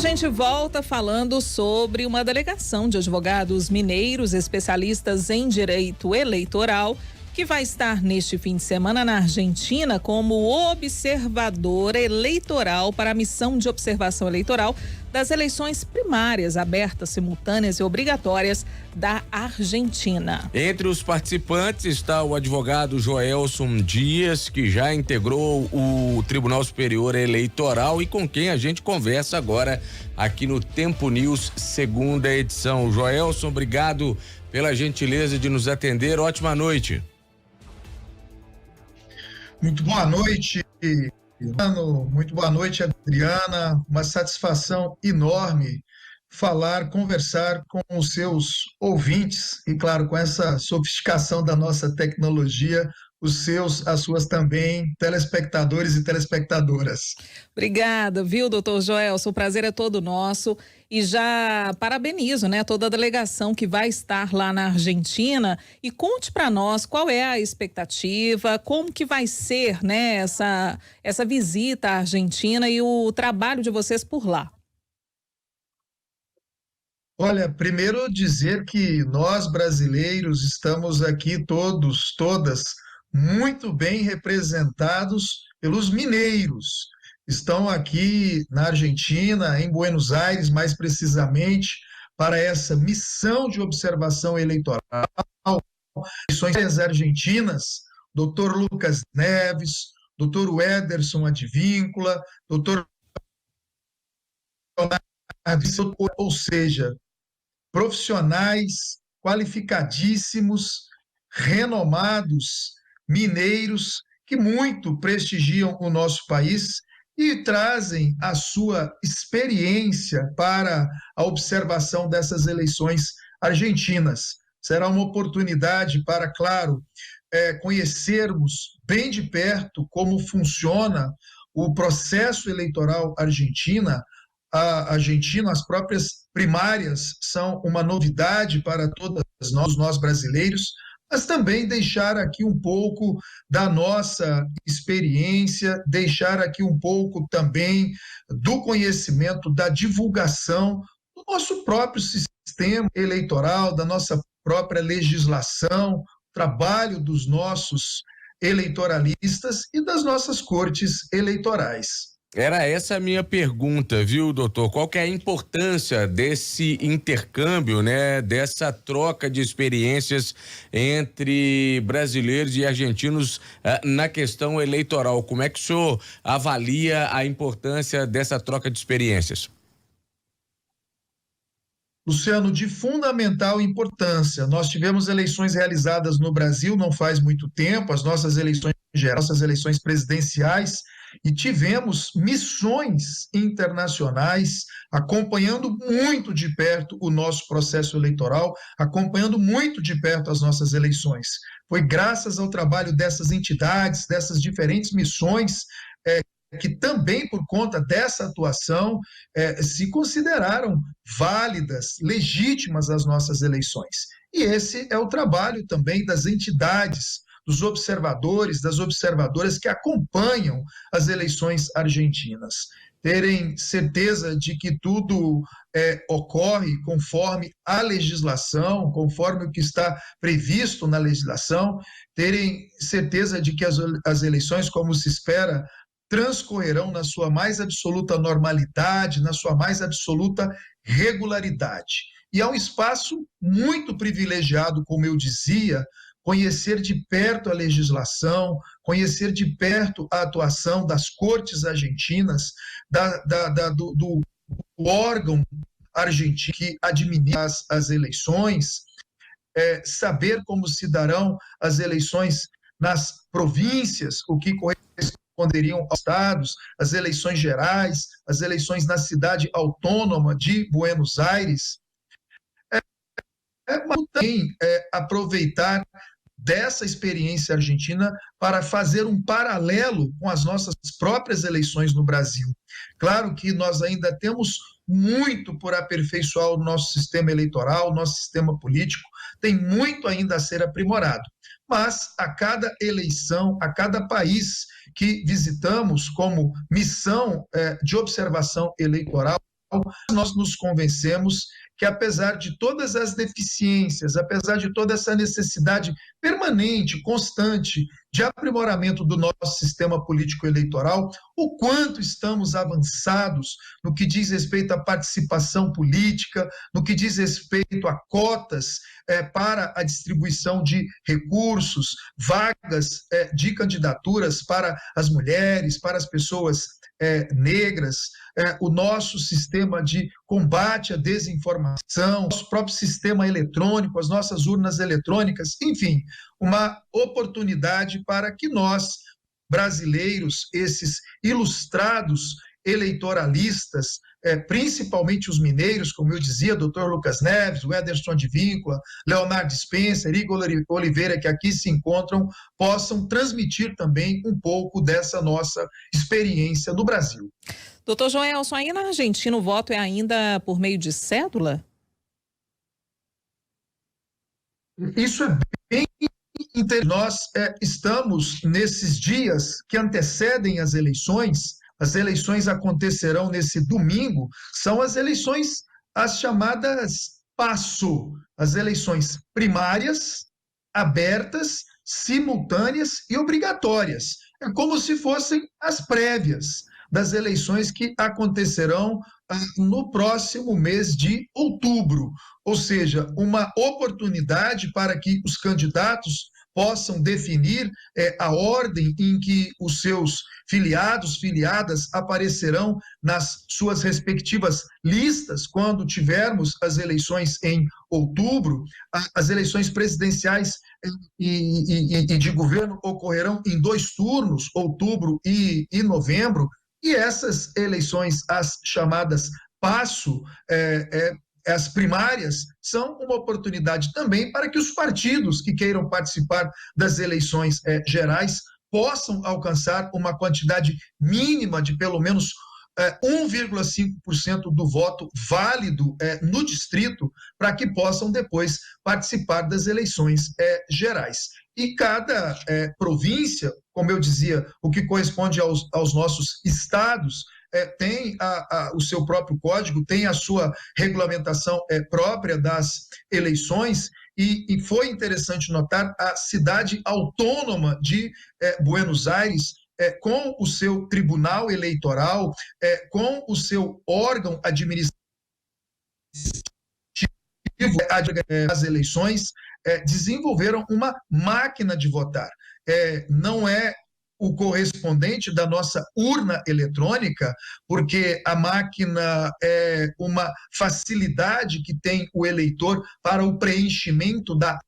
gente volta falando sobre uma delegação de advogados mineiros especialistas em direito eleitoral que vai estar neste fim de semana na Argentina como observador eleitoral para a missão de observação eleitoral das eleições primárias abertas, simultâneas e obrigatórias da Argentina. Entre os participantes está o advogado Joelson Dias, que já integrou o Tribunal Superior Eleitoral e com quem a gente conversa agora aqui no Tempo News, segunda edição. Joelson, obrigado pela gentileza de nos atender. Ótima noite. Muito boa noite, Mano. Muito boa noite, Adriana. Uma satisfação enorme conversar com os seus ouvintes e, claro, com essa sofisticação da nossa tecnologia, as suas também, telespectadores e telespectadoras. Obrigada, viu, doutor Joelson? O prazer é todo nosso e já parabenizo, toda a delegação que vai estar lá na Argentina e conte para nós qual é a expectativa, como que vai ser, essa visita à Argentina e o trabalho de vocês por lá. Olha, primeiro dizer que nós brasileiros estamos aqui todas, muito bem representados pelos mineiros. Estão aqui na Argentina, em Buenos Aires, mais precisamente, para essa missão de observação eleitoral. Eleições argentinas, doutor Lucas Neves, doutor Ederson Advíncula, doutor... Ou seja, profissionais qualificadíssimos, renomados, mineiros, que muito prestigiam o nosso país e trazem a sua experiência para a observação dessas eleições argentinas. Será uma oportunidade para, claro, conhecermos bem de perto como funciona o processo eleitoral argentino. As próprias primárias são uma novidade para todos nós brasileiros, mas também deixar aqui um pouco da nossa experiência, deixar aqui um pouco também do conhecimento, da divulgação do nosso próprio sistema eleitoral, da nossa própria legislação, trabalho dos nossos eleitoralistas e das nossas cortes eleitorais. Era essa a minha pergunta, viu, doutor? Qual que é a importância desse intercâmbio, dessa troca de experiências entre brasileiros e argentinos na questão eleitoral? Como é que o senhor avalia a importância dessa troca de experiências? Luciano, de fundamental importância. Nós tivemos eleições realizadas no Brasil não faz muito tempo, as nossas eleições gerais, nossas eleições presidenciais, e tivemos missões internacionais acompanhando muito de perto o nosso processo eleitoral, acompanhando muito de perto as nossas eleições. Foi graças ao trabalho dessas entidades, dessas diferentes missões, que também por conta dessa atuação se consideraram válidas, legítimas as nossas eleições. E esse é o trabalho também das entidades, dos observadores, das observadoras que acompanham as eleições argentinas. Terem certeza de que tudo ocorre conforme a legislação, conforme o que está previsto na legislação, terem certeza de que as eleições, como se espera, transcorrerão na sua mais absoluta normalidade, na sua mais absoluta regularidade. E é um espaço muito privilegiado, como eu dizia, conhecer de perto a legislação, conhecer de perto a atuação das cortes argentinas, do órgão argentino que administra as eleições, saber como se darão as eleições nas províncias, o que corresponderiam aos estados, as eleições gerais, as eleições na cidade autônoma de Buenos Aires. Mas também aproveitar dessa experiência argentina para fazer um paralelo com as nossas próprias eleições no Brasil. Claro que nós ainda temos muito por aperfeiçoar o nosso sistema eleitoral, o nosso sistema político, tem muito ainda a ser aprimorado. Mas a cada eleição, a cada país que visitamos como missão de observação eleitoral, nós nos convencemos que, apesar de todas as deficiências, apesar de toda essa necessidade permanente, constante, de aprimoramento do nosso sistema político eleitoral, o quanto estamos avançados no que diz respeito à participação política, no que diz respeito a cotas para a distribuição de recursos, vagas de candidaturas para as mulheres, para as pessoas negras, o nosso sistema de combate à desinformação, nosso próprio sistema eletrônico, as nossas urnas eletrônicas, enfim, uma oportunidade para que nós, brasileiros, esses ilustrados eleitoralistas, principalmente os mineiros, como eu dizia, doutor Lucas Neves, o Ederson de Víncula, Leonardo Spencer, Igor Oliveira, que aqui se encontram, possam transmitir também um pouco dessa nossa experiência no Brasil. Doutor Joelson, aí na Argentina o voto é ainda por meio de cédula? Isso é bem interessante. Nós estamos nesses dias que antecedem as eleições acontecerão nesse domingo, são as eleições, as chamadas PASSO, as eleições primárias, abertas, simultâneas e obrigatórias. É como se fossem as prévias das eleições que acontecerão no próximo mês de outubro, ou seja, uma oportunidade para que os candidatos possam definir a ordem em que os seus filiados, filiadas aparecerão nas suas respectivas listas quando tivermos as eleições em outubro. As eleições presidenciais e de governo ocorrerão em 2 turnos, outubro e novembro, e essas eleições, as chamadas PASSO, as primárias, são uma oportunidade também para que os partidos que queiram participar das eleições gerais possam alcançar uma quantidade mínima de pelo menos 1,5% do voto válido no distrito, para que possam depois participar das eleições gerais. E cada província, como eu dizia, o que corresponde aos nossos estados, tem o seu próprio código, tem a sua regulamentação própria das eleições, e foi interessante notar a cidade autônoma de Buenos Aires, com o seu tribunal eleitoral, com o seu órgão administrativo, as eleições, desenvolveram uma máquina de votar. Não é o correspondente da nossa urna eletrônica, porque a máquina é uma facilidade que tem o eleitor para o preenchimento da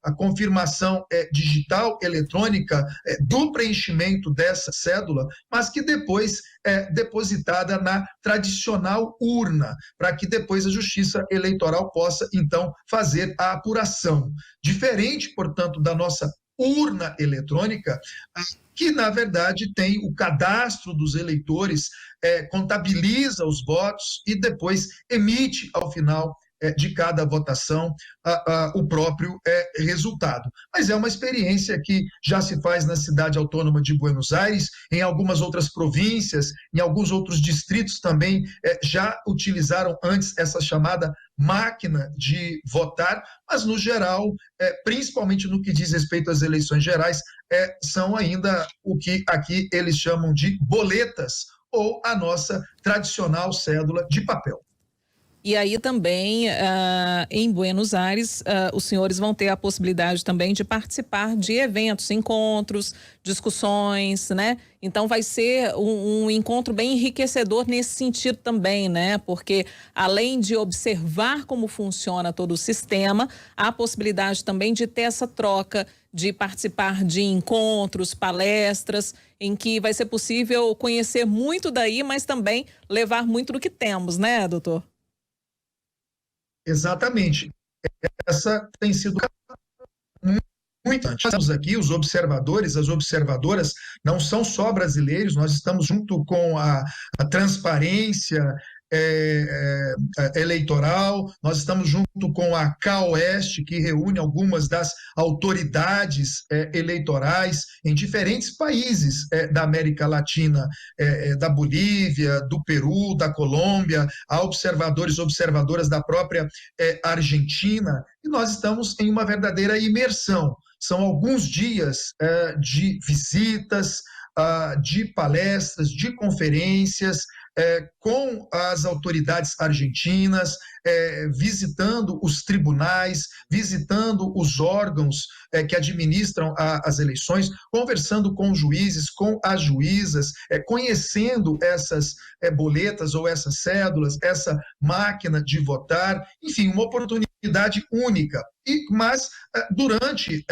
a confirmação digital eletrônica do preenchimento dessa cédula, mas que depois é depositada na tradicional urna, para que depois a Justiça Eleitoral possa, então, fazer a apuração. Diferente, portanto, da nossa urna eletrônica, que, na verdade, tem o cadastro dos eleitores, contabiliza os votos e depois emite, ao final de cada votação, o próprio resultado. Mas é uma experiência que já se faz na cidade autônoma de Buenos Aires, em algumas outras províncias, em alguns outros distritos também já utilizaram antes essa chamada máquina de votar, mas no geral, principalmente no que diz respeito às eleições gerais, são ainda o que aqui eles chamam de boletas, ou a nossa tradicional cédula de papel. E aí também, em Buenos Aires, os senhores vão ter a possibilidade também de participar de eventos, encontros, discussões, né? Então vai ser um encontro bem enriquecedor nesse sentido também, né? Porque além de observar como funciona todo o sistema, há a possibilidade também de ter essa troca, de participar de encontros, palestras, em que vai ser possível conhecer muito daí, mas também levar muito do que temos, né, doutor? Exatamente. Essa tem sido muito importante. Aqui, os observadores, as observadoras, não são só brasileiros, nós estamos junto com a transparência eleitoral, nós estamos junto com a CAOeste, que reúne algumas das autoridades eleitorais em diferentes países da América Latina, da Bolívia, do Peru, da Colômbia, há observadores e observadoras da própria Argentina, e nós estamos em uma verdadeira imersão. São alguns dias de visitas, de palestras, de conferências, com as autoridades argentinas, visitando os tribunais, visitando os órgãos que administram as eleições, conversando com juízes, com as juízas, conhecendo essas boletas ou essas cédulas, essa máquina de votar, enfim, uma oportunidade única. Mas durante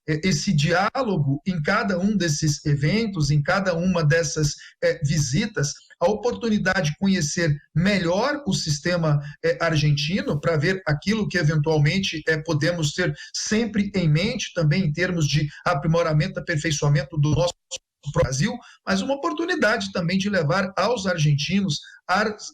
esse diálogo, em cada um desses eventos, em cada uma dessas visitas, a oportunidade de conhecer melhor o sistema argentino, para ver aquilo que eventualmente podemos ter sempre em mente, também em termos de aprimoramento, aperfeiçoamento do nosso Brasil, mas uma oportunidade também de levar aos argentinos,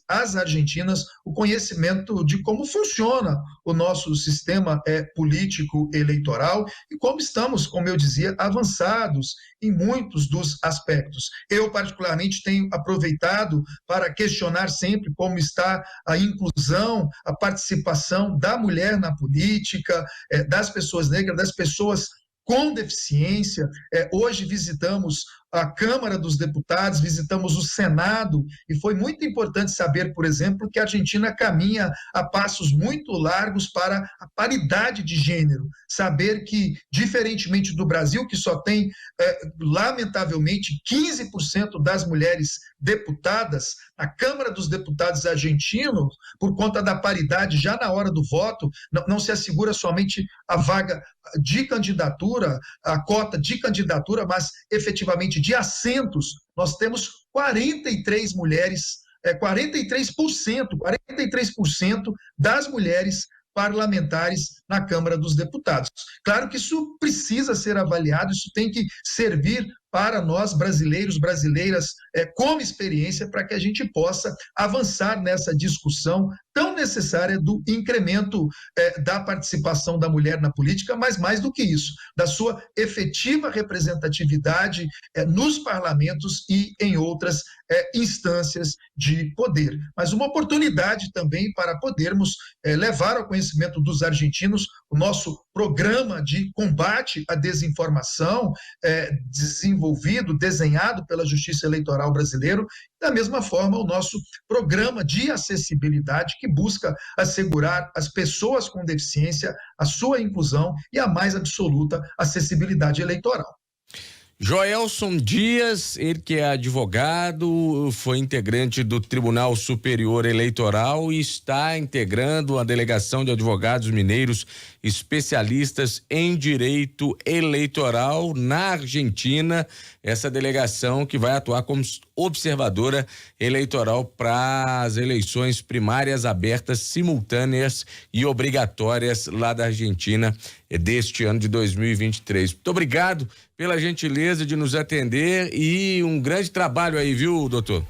às argentinas, o conhecimento de como funciona o nosso sistema político eleitoral e como estamos, como eu dizia, avançados em muitos dos aspectos. Eu, particularmente, tenho aproveitado para questionar sempre como está a inclusão, a participação da mulher na política, das pessoas negras, das pessoas com deficiência. Hoje visitamos a Câmara dos Deputados, visitamos o Senado, e foi muito importante saber, por exemplo, que a Argentina caminha a passos muito largos para a paridade de gênero. Saber que, diferentemente do Brasil, que só tem, lamentavelmente, 15% das mulheres deputadas, a Câmara dos Deputados argentinos, por conta da paridade, já na hora do voto, não se assegura somente a vaga de candidatura, a cota de candidatura, mas efetivamente de assentos. Nós temos 43 mulheres, 43% das mulheres parlamentares na Câmara dos Deputados. Claro que isso precisa ser avaliado, isso tem que servir para nós, brasileiros, brasileiras, como experiência, para que a gente possa avançar nessa discussão tão necessária do incremento da participação da mulher na política, mas mais do que isso, da sua efetiva representatividade nos parlamentos e em outras instâncias de poder. Mas uma oportunidade também para podermos levar ao conhecimento dos argentinos o nosso programa de combate à desinformação, desenhado pela Justiça Eleitoral brasileira, da mesma forma o nosso programa de acessibilidade, que busca assegurar às pessoas com deficiência a sua inclusão e a mais absoluta acessibilidade eleitoral. Joelson Dias, ele que é advogado, foi integrante do Tribunal Superior Eleitoral e está integrando a delegação de advogados mineiros especialistas em direito eleitoral na Argentina, essa delegação que vai atuar como observadora eleitoral para as eleições primárias abertas, simultâneas e obrigatórias lá da Argentina deste ano de 2023. Muito obrigado pela gentileza de nos atender e um grande trabalho aí, viu, doutor?